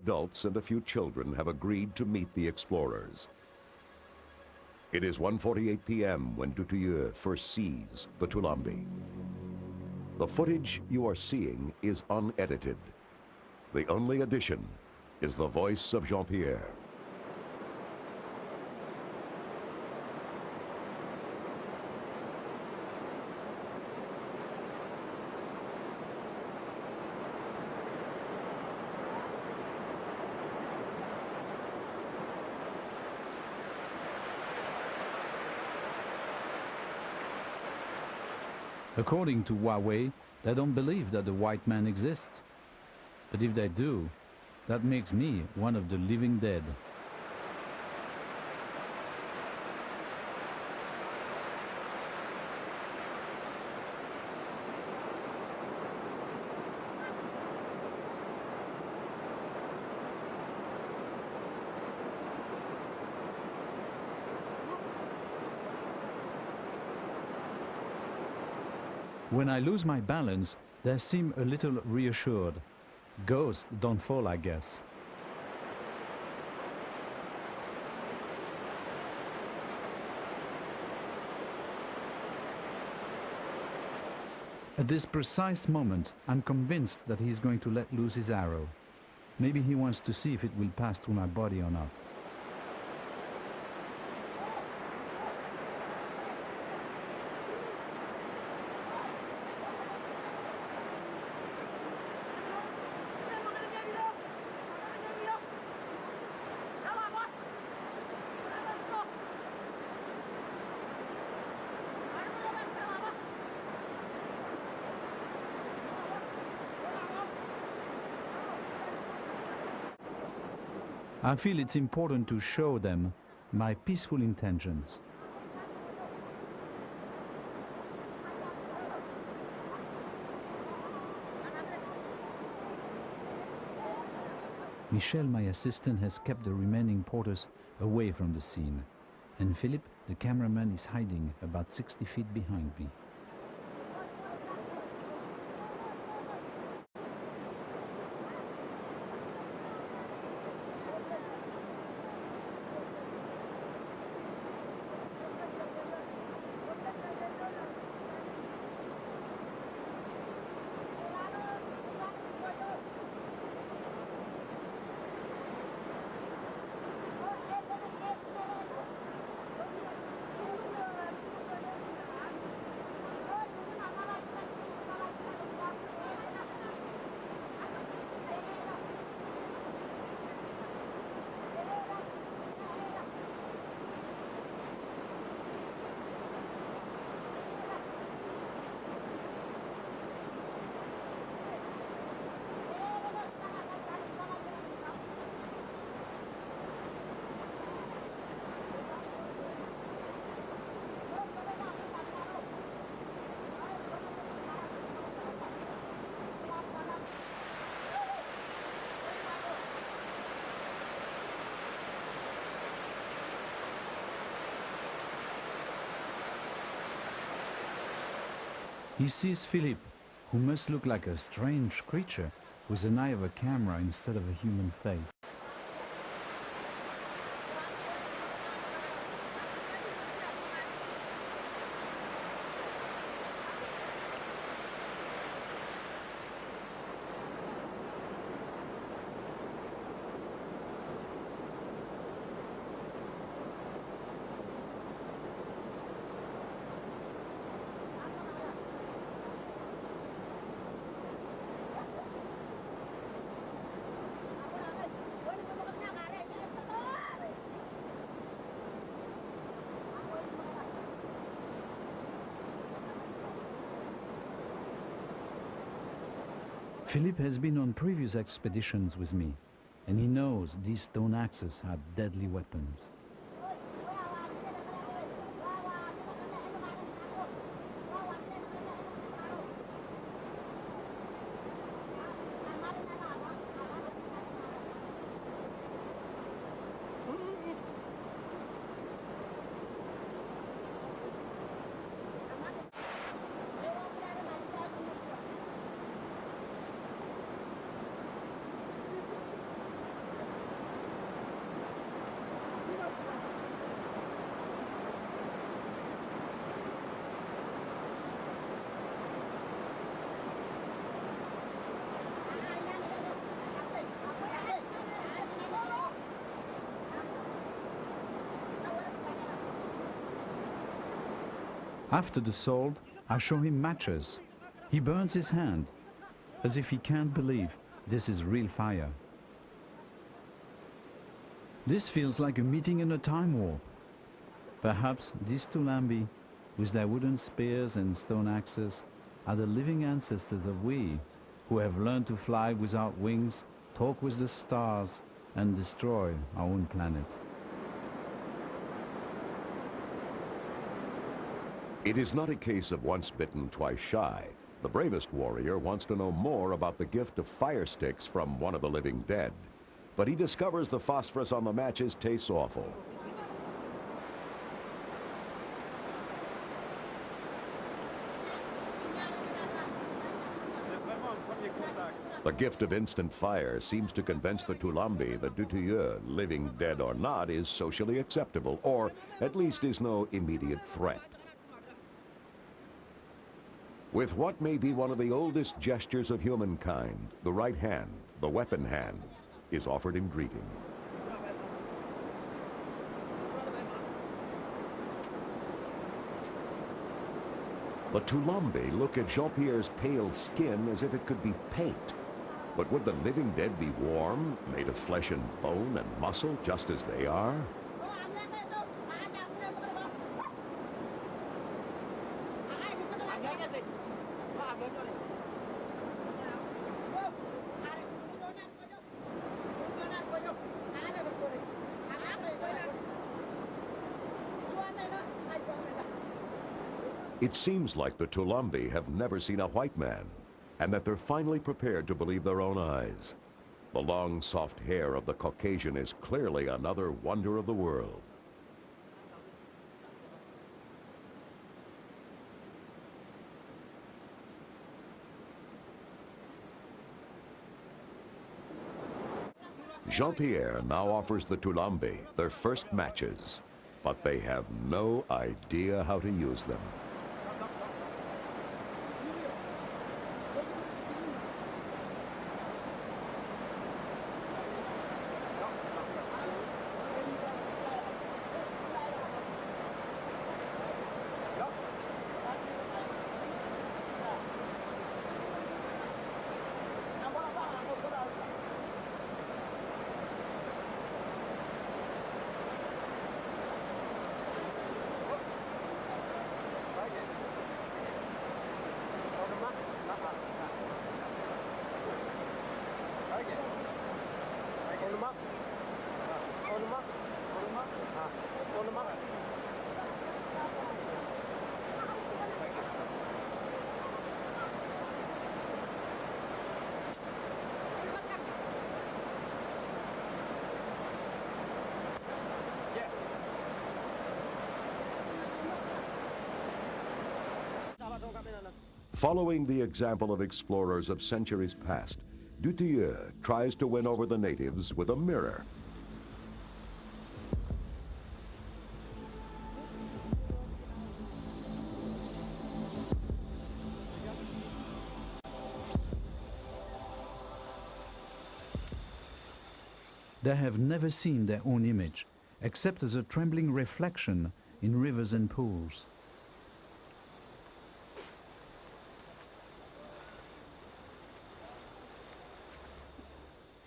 adults and a few children have agreed to meet the explorers. It is 1:48 p.m. when Dutilleux first sees the Tulambi. The footage you are seeing is unedited. The only addition is the voice of Jean-Pierre. According to Huawei, they don't believe that the white man exists. But if they do, that makes me one of the living dead. When I lose my balance, they seem a little reassured. Ghosts don't fall, I guess. At this precise moment, I'm convinced that he's going to let loose his arrow. Maybe he wants to see if it will pass through my body or not. I feel it's important to show them my peaceful intentions. Michel, my assistant, has kept the remaining porters away from the scene, and Philippe, the cameraman, is hiding about 60 feet behind me. He sees Philippe, who must look like a strange creature with an eye of a camera instead of a human face. Philippe has been on previous expeditions with me, and he knows these stone axes are deadly weapons. After the salt, I show him matches. He burns his hand, as if he can't believe this is real fire. This feels like a meeting in a time warp. Perhaps these Tulambi, with their wooden spears and stone axes, are the living ancestors of we, who have learned to fly without wings, talk with the stars, and destroy our own planet. It is not a case of once bitten, twice shy. The bravest warrior wants to know more about the gift of fire sticks from one of the living dead. But he discovers the phosphorus on the matches tastes awful. The gift of instant fire seems to convince the Tulambi that Dutilleux, living dead or not, is socially acceptable, or at least is no immediate threat. With what may be one of the oldest gestures of humankind, the right hand, the weapon hand, is offered in greeting. The Tulambi look at Jean-Pierre's pale skin as if it could be paint. But would the living dead be warm, made of flesh and bone and muscle, just as they are? It seems like the Tulambi have never seen a white man, and that they're finally prepared to believe their own eyes. The long, soft hair of the Caucasian is clearly another wonder of the world. Jean-Pierre now offers the Tulambi their first matches, but they have no idea how to use them. Following the example of explorers of centuries past, Dutilleux tries to win over the natives with a mirror. They have never seen their own image, except as a trembling reflection in rivers and pools.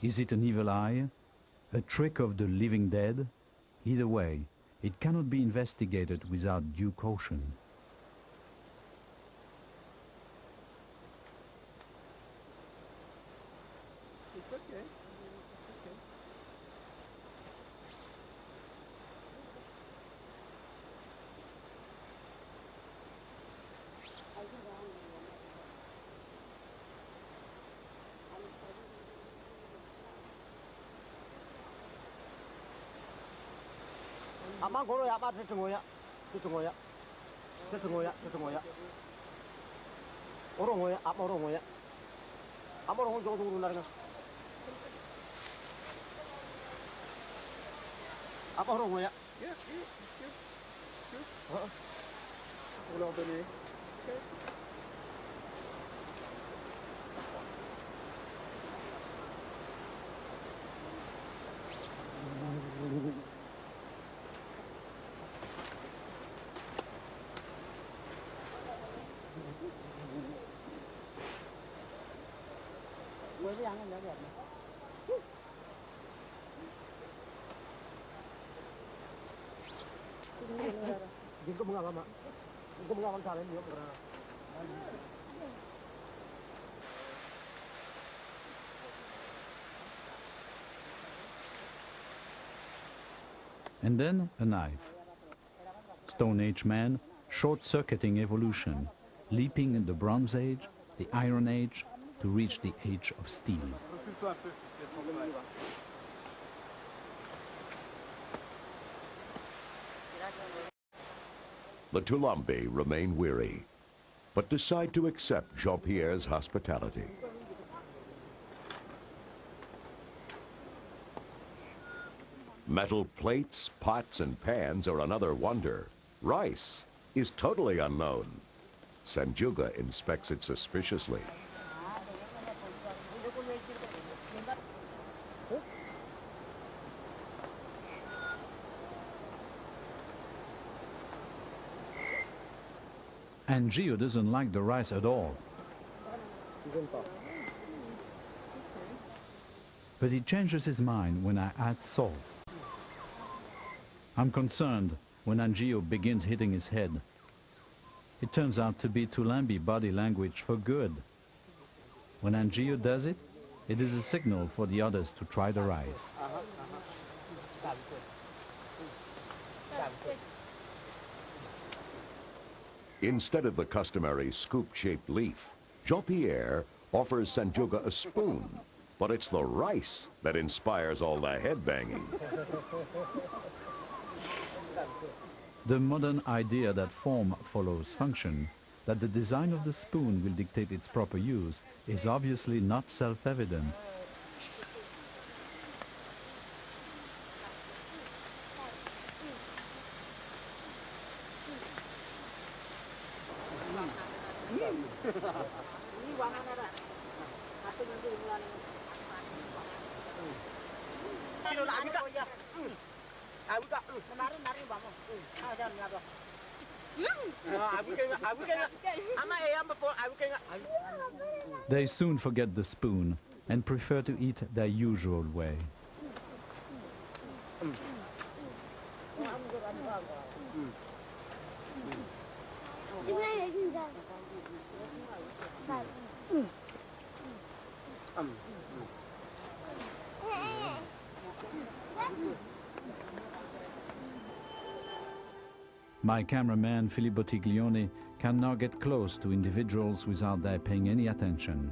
Is it an evil eye? A trick of the living dead? Either way, it cannot be investigated without due caution. It's okay. Ama goro ya ma tutungoya. Orongoya, amorongoya. Amorongo jogo dulu narga. Amorongoya. Yeah. Ulang beli. Okay. Jingko bunga mama. Jingko bunga kan salah niyo pura. And then a knife. Stone Age man, short-circuiting evolution, leaping in the Bronze Age, the Iron Age, to reach the Age of Steel. The Tulambi remain weary, but decide to accept Jean-Pierre's hospitality. Metal plates, pots, and pans are another wonder. Rice is totally unknown. Sanjuga inspects it suspiciously. And Gio doesn't like the rice at all. But he changes his mind when I add salt. I'm concerned when Angio begins hitting his head. It turns out to be Tulambi body language for good. When Angio does it, it is a signal for the others to try the rice. Instead of the customary scoop-shaped leaf, Jean-Pierre offers Sanjuga a spoon, but it's the rice that inspires all the headbanging. The modern idea that form follows function, that the design of the spoon will dictate its proper use, is obviously not self-evident. They soon forget the spoon and prefer to eat their usual way. My cameraman, Filippo Tiglione, can now get close to individuals without their paying any attention.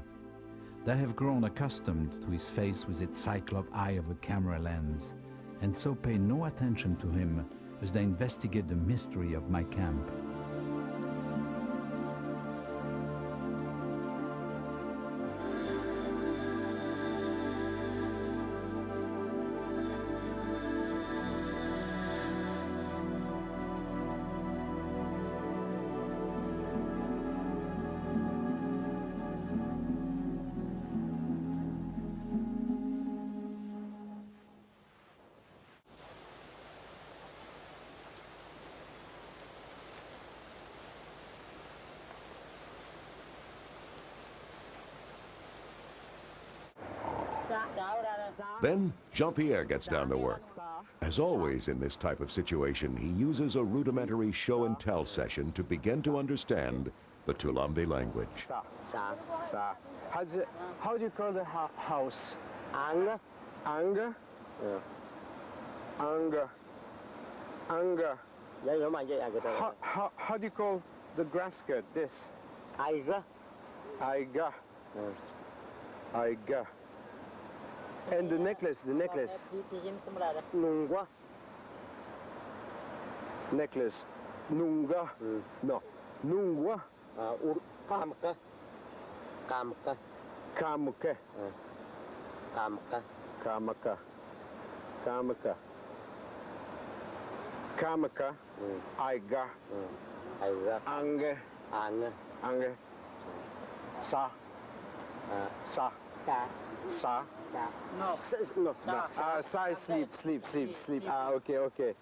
They have grown accustomed to his face with its cyclop eye of a camera lens, and so pay no attention to him as they investigate the mystery of my camp. Then Jean-Pierre gets down to work. As always in this type of situation, he uses a rudimentary show and tell session to begin to understand the Tulambi language. How do you call the house? Anger. Anger? Yeah. Anger. Anger. Yeah, you might get anger. How do you call the grass skirt? This? Aiga. Aiga. Aiga. And the necklace, Nungwa. necklace. Nunga. No. Nungwa. Kamka. Kamka. Kamuke. Kamka. Kamaka. Kamaka. Kamaka. Aiga. Aiga. Ange. Anger. Ange. Sa. Sa. Sa. Sa. No. No. Sa is sleep. Okay.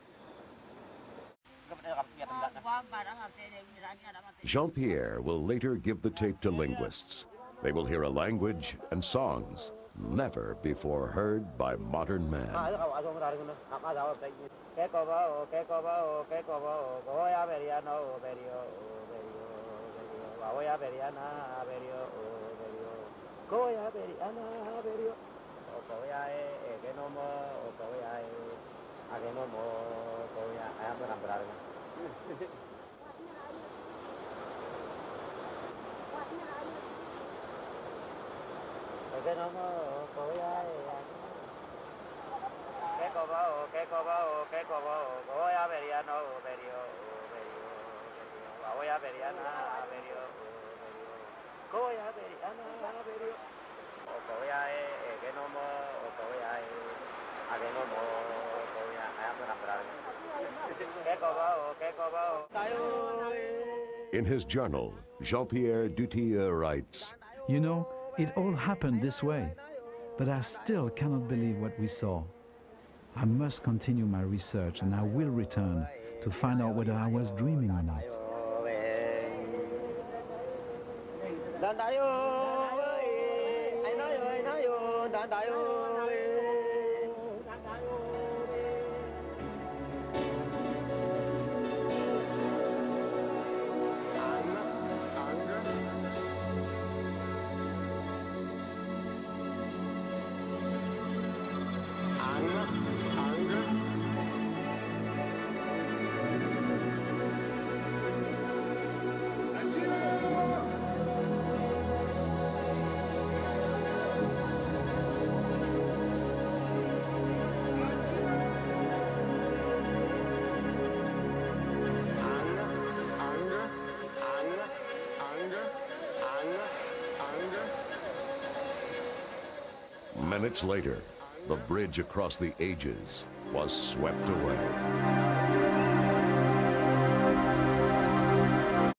Jean-Pierre will later give the tape to linguists. They will hear a language and songs never before heard by modern man. In his journal, Jean-Pierre Dutilleux writes, You know, it all happened this way, but I still cannot believe what we saw. I must continue my research and I will return to find out whether I was dreaming or not. Minutes later, the bridge across the ages was swept away.